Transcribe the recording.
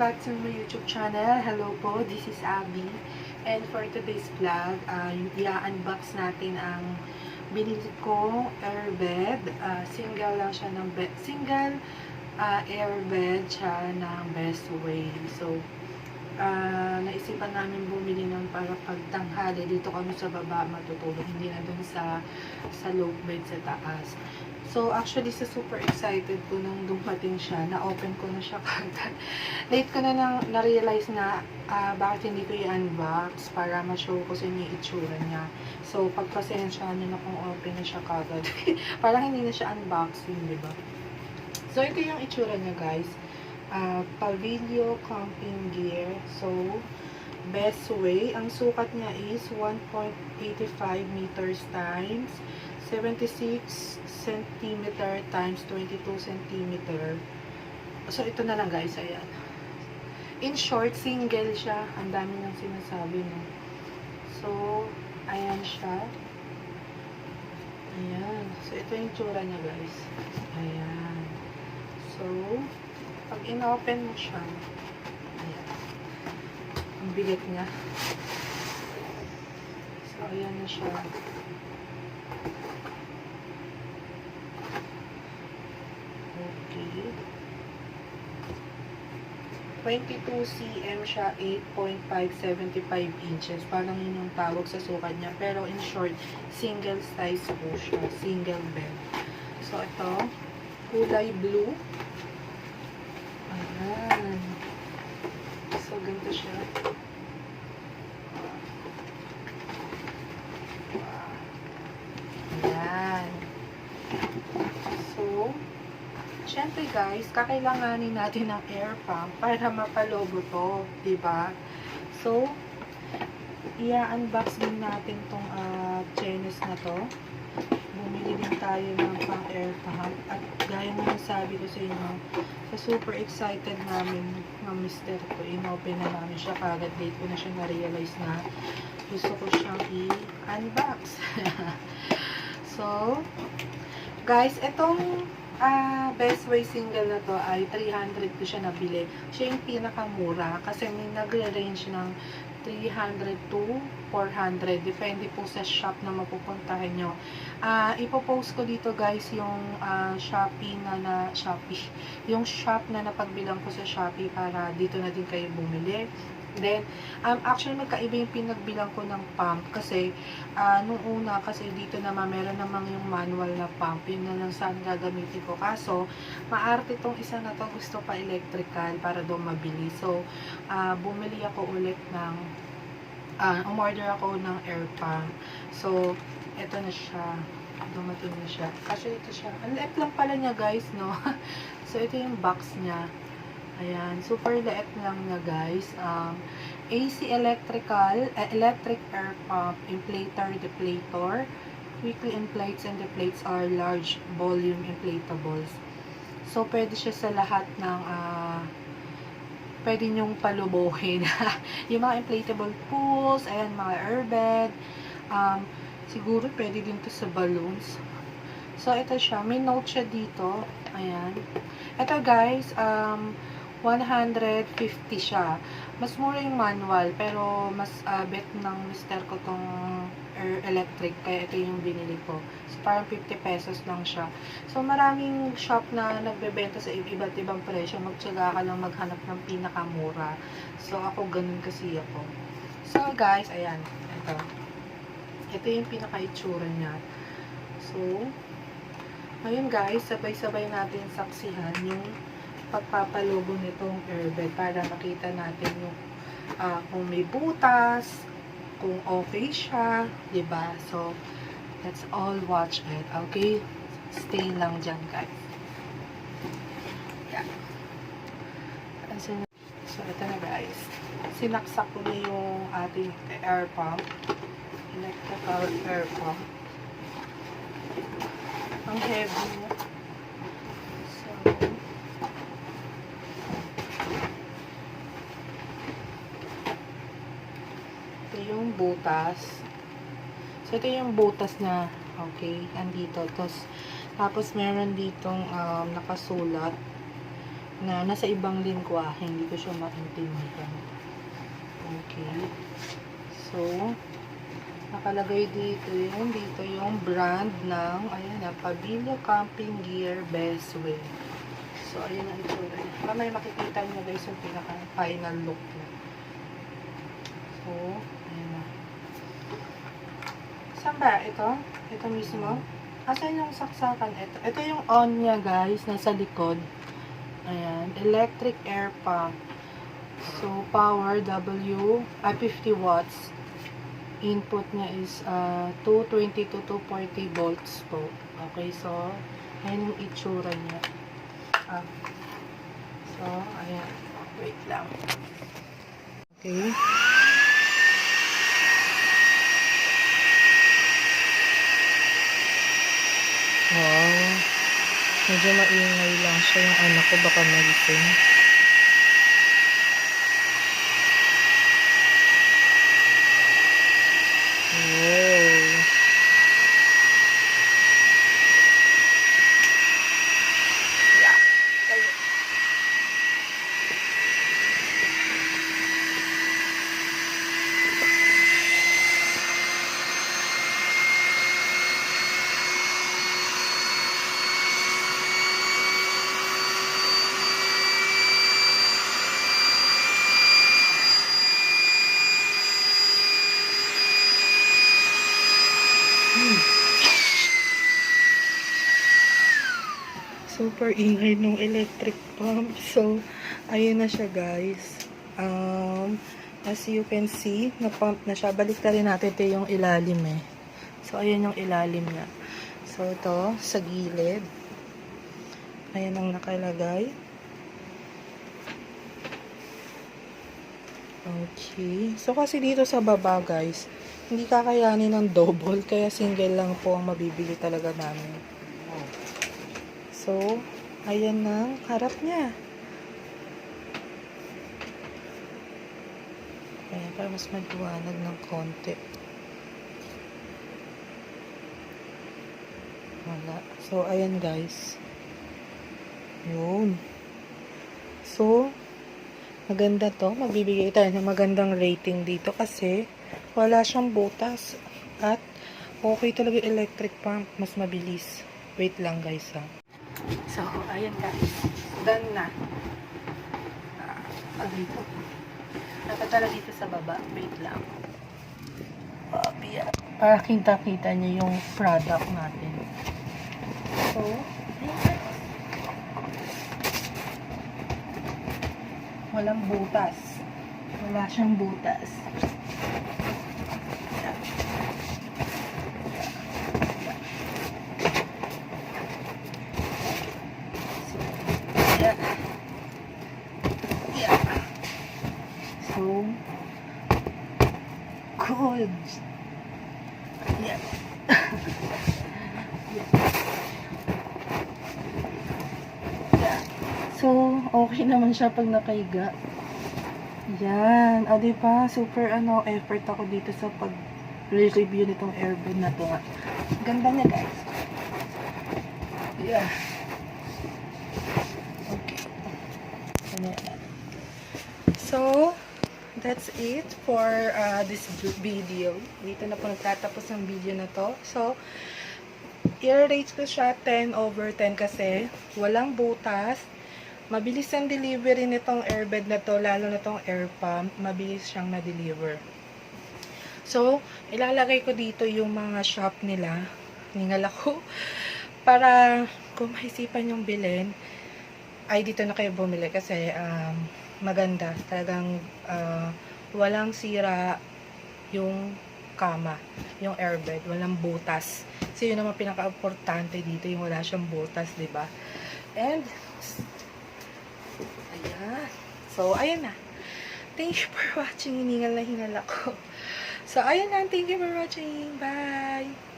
back to my YouTube channel. Hello po, this is Abby. And for today's vlog, i-unbox natin ang binili ko airbed. Single lang siya ng airbed siya ng Bestway. So, naisipan namin bumili ng para pagtanghali. Dito kami sa baba matutulog, hindi na dun sa low bed sa taas. So, actually, super excited ko nung dumating siya. Na-open ko na siya kagad. Late ko na na-realize na bakit hindi ko i-unbox para ma-show ko sa inyo yung itsura niya. So, pagpasensya nyo na kung open na siya kagad. Parang hindi na siya unboxing, di ba? So, ito yung itsura niya, guys. Pavilion camping gear. So, Bestway. Ang sukat niya is 1.85 meters times 76 cm times 22 cm. So, ito na lang, guys. Ayan. In short, single siya. Ang dami nang sinasabi, no? So, ayan siya. Ayan. So, ito yung tsura niya, guys. Ayan. So, pag in-open mo siya, ayan. Ang bigat niya. So, ayan na siya. Okay. 22 cm siya, 8.575 inches. Parang yun yung tawag sa sukat niya. Pero in short, single size po siya. Single bed. So, ito, kulay blue. Ayan. So, ganito siya. Ayan. So, syempre guys, kakailanganin natin ng air pump para mapalobo to, diba? So, i-unbox din natin tong chenes na to. Bumili din tayo ng pang air pump. At gaya mo yung sabi ko sa inyo, super excited namin ng mister ko. In-open na namin siya kagad. Late ko na siya na-realize na gusto ko siyang i-unbox. So, guys, itong Bestway single na to ay 300 ko siya nabili. Siya yung pinakamura kasi may nagre-range ng 300 to 400. Depende po sa shop na mapupuntahan nyo. Ipopost ko dito, guys, yung Shopee. Yung shop na napagbilang ko sa Shopee para dito na din kayo bumili. Then, actually, magkaiba yung pinagbilang ko ng pump kasi, nung una, kasi dito naman, meron namang yung manual na pump. Yun na lang saan gagamitin ko. Kaso, maarte tong isa na to, gusto pa electrical para doon mabili. So, bumili ako ulit ng, umorder ako ng air pump. So, eto na siya. Dumating na siya. Kasi ito siya. Ang liit lang pala niya, guys, no? So, ito yung box niya. Ayan, super liit lang na, guys. AC electric air pump, inflator, deflator. Weekly inflates and deflates are large volume inflatables. So, pwede siya sa lahat ng, pwede nyong palubuhin. Yung mga inflatable pools, ayan, mga airbed. Siguro, pwede din to sa balloons. So, ito siya. May note siya dito. Ayan. Ito, guys, 150 siya. Mas mura yung manual, pero mas bet ng mister ko tong electric, kaya ito yung binili ko. So, parang 50 pesos lang siya. So, maraming shop na nagbebenta sa iba't ibang presyo. Magtsaga ka lang maghanap ng pinakamura. So, ako ganun kasi ako. So, guys, ayan. Ito yung pinaka-itsura niya. So, ngayon, guys, sabay-sabay natin saksihan yung pagpapalobo nitong airbed para makita natin yung kung may butas, kung okay siya, diba? So, let's all watch it, okay? Stay lang dyan, guys. Yeah. So, ito na, guys. Sinaksak ko na yung ating air pump. Electrical air pump. Ang heavy niya. So, yung butas. So, ito yung butas na, okay, andito. Tapos meron ditong nakasulat na nasa ibang lingwahe, hindi ko siya maintindihan. Okay. So, nakalagay dito yung brand ng, ayan na, Pavilion Camping Gear Bestway. So, ayan na ito. Mamaya makikita nyo guys yung pinaka-final look na. So, ayan na. Saan ba? Ito? Ito mismo? Asan yung saksakan? Ito yung on niya guys, nasa likod. Ayan. Electric air pump. So, power 50 watts. Input niya is 220 to 240 volts po. Okay, so, ayan yung itsura niya. So, ayan. Wait lang. Okay. Wow. Medyo maingay lang siya. Yung anak ko baka magising. Super ingay nung electric pump. So, ayun na siya guys. As you can see, na-pump na siya. Balik na rin natin ito yung ilalim eh. So, ayun yung ilalim niya. So, ito, sa gilid. Ayan ang nakalagay. Okay. So, kasi dito sa baba guys, hindi kakayanin ng double. Kaya single lang po ang mabibili talaga namin. So, ayan na harap niya. Ayan, para mas maliwanag ng konti. Wala. So, ayan guys. Yun. So, maganda to. Magbibigay tayo ng magandang rating dito kasi wala siyang butas. At okay talaga yung electric pump. Mas mabilis. Wait lang guys ha. So, ayan guys. Done na. Dito. Nakatala dito sa baba. Wait lang. Para kita-kita nyo yung product natin. So, walang butas. Wala siyang butas. So, good. Yeah. Yeah. So, okay naman siya pag nakahiga. Yan. O, diba? Super, effort ako dito sa pag-review nitong airbed na to. Ganda niya, guys. Yeah. Okay. So, that's it for this video. Dito na po nagtatapos ang video na to. So, i-rate ko siya 10/10 kasi walang butas. Mabilis ang delivery nitong airbed na to, lalo na tong air pump. Mabilis siyang na-deliver. So, ilalagay ko dito yung mga shop nila. Ningal ako. Para kung maisipan yung bilhin, ay dito na kayo bumili kasi maganda. Talagang walang sira yung kama, yung airbed, walang butas. So, yun naman pinaka-importante dito, yung wala siyang butas, diba? And, ayan. So, ayan na. Thank you for watching. Hiningal na hingal ako. So, ayan na. Thank you for watching. Bye!